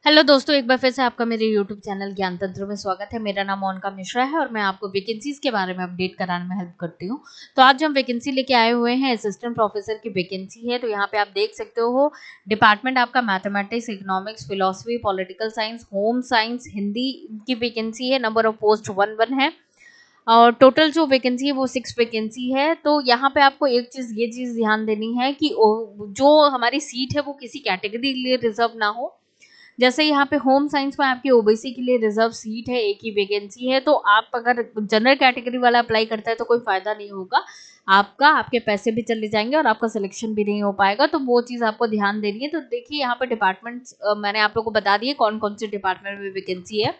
Hello दोस्तों, एक बार फिर से आपका मेरे यूट्यूब चैनल ज्ञान तंत्र में स्वागत है। मेरा नाम मोनिका मिश्रा है और मैं आपको वैकेंसीज के बारे में अपडेट कराने में हेल्प करती हूँ। तो आज हम वैकेंसी लेके आए हुए हैं, असिस्टेंट प्रोफेसर की वैकेंसी है। तो यहाँ पे आप देख सकते हो, डिपार्टमेंट आपका mathematics, economics, philosophy, political science, home science, Hindi की वैकेंसी है। नंबर ऑफ पोस्ट 1 है और टोटल जो वैकेंसी है वो 6 वैकेंसी है। तो यहाँ पे आपको एक ये चीज ध्यान देनी है कि जो हमारी सीट है वो किसी कैटेगरी के लिए रिजर्व ना हो। जैसे यहाँ पे होम साइंस में आपकी ओबीसी के लिए रिजर्व सीट है, एक ही वैकेंसी है। तो आप अगर जनरल कैटेगरी वाला अप्लाई करता है तो कोई फायदा नहीं होगा आपका, आपके पैसे भी चले जाएंगे और आपका सिलेक्शन भी नहीं हो पाएगा। तो वो चीज़ आपको ध्यान देनी है। तो देखिए यहाँ पे डिपार्टमेंट्स मैंने आप लोगों को बता दिए कौन कौन से डिपार्टमेंट में वैकेंसी है।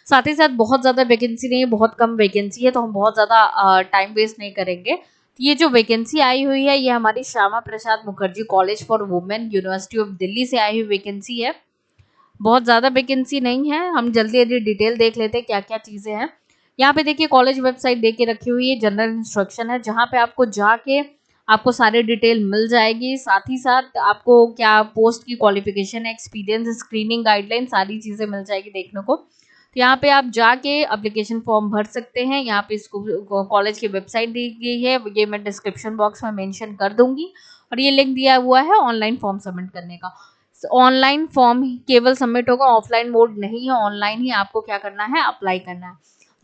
साथ ही साथ बहुत ज़्यादा वैकेंसी नहीं है, बहुत कम वैकेंसी है, तो हम बहुत ज़्यादा टाइम वेस्ट नहीं करेंगे। ये जो वैकेंसी आई हुई है ये हमारी Shyama Prasad Mukherjee college for women, university of Delhi से आई हुई वैकेंसी है। बहुत ज़्यादा वैकेंसी नहीं है। हम जल्दी जल्दी डिटेल देख लेते हैं क्या क्या चीज़ें हैं। यहाँ पे देखिए कॉलेज वेबसाइट दे के रखी हुई है, जनरल इंस्ट्रक्शन है जहाँ पे आपको जाके आपको सारे डिटेल मिल जाएगी। साथ ही साथ आपको क्या पोस्ट की क्वालिफिकेशन है, एक्सपीरियंस, स्क्रीनिंग गाइडलाइन, सारी चीज़ें मिल जाएगी देखने को। तो यहाँ पे आप जाके एप्लीकेशन फॉर्म भर सकते हैं। यहाँ पे इसको कॉलेज की वेबसाइट दी गई है, ये मैं डिस्क्रिप्शन बॉक्स में मेंशन कर दूंगी। और ये लिंक दिया हुआ है ऑनलाइन फॉर्म सबमिट करने का। ऑनलाइन फॉर्म ही केवल सबमिट होगा, ऑफलाइन मोड नहीं है, ऑनलाइन ही आपको क्या करना है, अप्लाई करना है।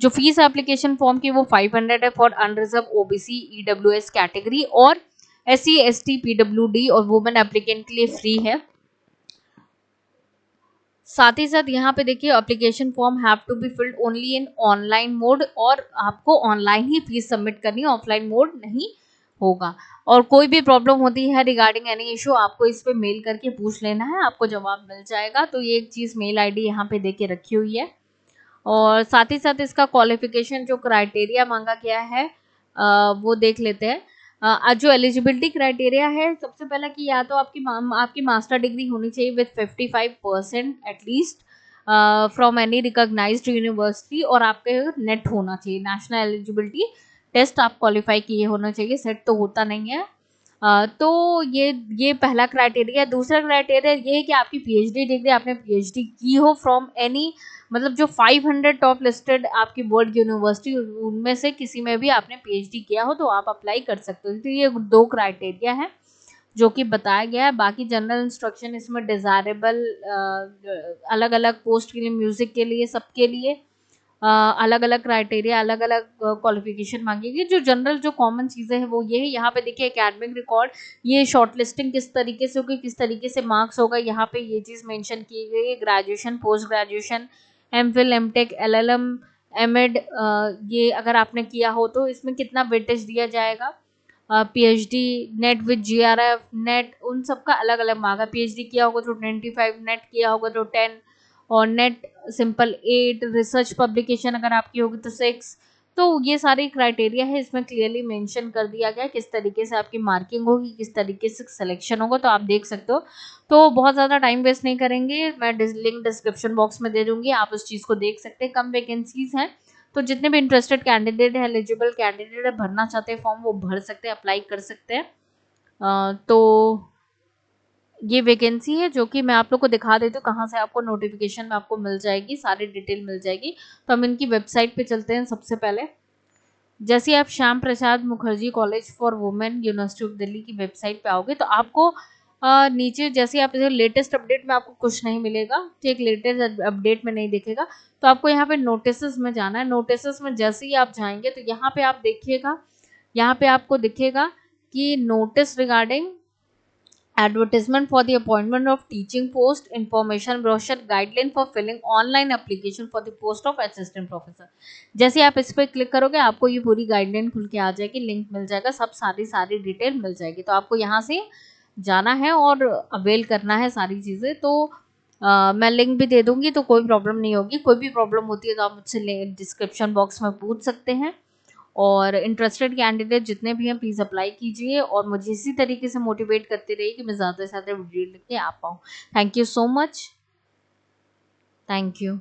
जो फीस एप्लीकेशन फॉर्म की वो 500 है for unreserved OBC EWS category, और एससी एसटी पीडब्ल्यूडी और वुमेन एप्लीकेंट के लिए फ्री है। साथ ही साथ यहाँ पे देखिए application form have to be filled only in online mode, और आपको ऑनलाइन ही फीस सबमिट करनी है, ऑफलाइन मोड नहीं होगा। और कोई भी प्रॉब्लम होती है रिगार्डिंग एनी इशू, आपको इस पे मेल करके पूछ लेना है, आपको जवाब मिल जाएगा। तो ये एक चीज़ मेल आईडी यहाँ पे दे के रखी हुई है। और साथ ही साथ इसका क्वालिफिकेशन जो क्राइटेरिया मांगा गया है वो देख लेते हैं। जो एलिजिबिलिटी क्राइटेरिया है, सबसे पहला कि या तो आपकी मास्टर डिग्री होनी चाहिए with 55% at least from any recognised university, और आपके नेट होना चाहिए, नेशनल एलिजिबिलिटी टेस्ट आप क्वालिफाई किए होना चाहिए, सेट तो होता नहीं है। तो ये पहला क्राइटेरिया है। दूसरा क्राइटेरिया ये है कि आपकी पीएचडी डिग्री, आपने पीएचडी की हो फ्रॉम एनी, मतलब जो 500 टॉप लिस्टेड आपकी वर्ल्ड यूनिवर्सिटी उनमें से किसी में भी आपने पीएचडी किया हो तो आप अप्लाई कर सकते हो। तो ये 2 क्राइटेरिया है जो कि बताया गया है। बाकी जनरल इंस्ट्रक्शन इसमें डिजायरेबल अलग अलग पोस्ट के लिए, म्यूजिक के लिए, सबके लिए अलग अलग क्राइटेरिया, अलग अलग क्वालिफिकेशन मांगेगी। जो जनरल जो कॉमन चीज़ें हैं वो ये है। यहाँ पे देखिए एकेडमिक रिकॉर्ड, ये शॉर्ट लिस्टिंग किस तरीके से होगी, किस तरीके से मार्क्स होगा, यहाँ पे ये चीज़ मेंशन की गई है। Graduation, post graduation, MPhil, MTech, LLM, MEd, ये अगर आपने किया हो तो इसमें कितना वेटेज दिया जाएगा। PhD, net with GRF, net, उन सब का अलग अलग मार्क है। पीएचडी किया होगा तो 25, नेट किया होगा तो 10, और नेट सिंपल 8, रिसर्च पब्लिकेशन अगर आपकी होगी तो 6। तो ये सारे क्राइटेरिया है, इसमें क्लियरली मेंशन कर दिया गया किस तरीके से आपकी मार्किंग होगी, किस तरीके से सिलेक्शन होगा। तो आप देख सकते हो। तो बहुत ज़्यादा टाइम वेस्ट नहीं करेंगे, मैं लिंक डिस्क्रिप्शन बॉक्स में दे दूंगी, आप उस चीज़ को देख सकते हैं। कम वैकेंसीज हैं तो जितने भी इंटरेस्टेड कैंडिडेट है, एलिजिबल कैंडिडेट है, भरना चाहते हैं फॉर्म, वो भर सकते हैं, अप्लाई कर सकते हैं। तो ये वैकेंसी है जो कि मैं आप लोग को दिखा देती हूँ कहाँ से आपको नोटिफिकेशन में आपको मिल जाएगी, सारी डिटेल मिल जाएगी। तो हम इनकी वेबसाइट पे चलते हैं। सबसे पहले जैसे आप Shyam Prasad Mukherjee college for women, university of Delhi की वेबसाइट पे आओगे तो आपको नीचे जैसे आप लेटेस्ट अपडेट में आपको कुछ नहीं मिलेगा, ठीक, लेटेस्ट अपडेट में नहीं दिखेगा। तो आपको यहाँ पे नोटिसेस में जाना है। नोटिसेस में जैसे ही आप जाएंगे तो यहाँ पे आप देखिएगा, यहाँ पे आपको दिखेगा कि notice regarding advertisement for the appointment of teaching post, information brochure, guideline for filling online application for the post of assistant professor। जैसे आप इस पर क्लिक करोगे आपको ये पूरी गाइडलाइन खुल के आ जाएगी, लिंक मिल जाएगा, सब सारी डिटेल मिल जाएगी। तो आपको यहाँ से जाना है और अवेल करना है सारी चीज़ें। तो मैं लिंक भी दे दूंगी तो कोई प्रॉब्लम नहीं होगी। कोई भी प्रॉब्लम होती है तो आप मुझसे डिस्क्रिप्शन बॉक्स में पूछ सकते हैं। और इंटरेस्टेड कैंडिडेट जितने भी हैं प्लीज़ अप्लाई कीजिए और मुझे इसी तरीके से मोटिवेट करते रहिए कि मैं ज़्यादा से ज़्यादा वीडियो लेके आ पाऊँ। Thank you so much. Thank you.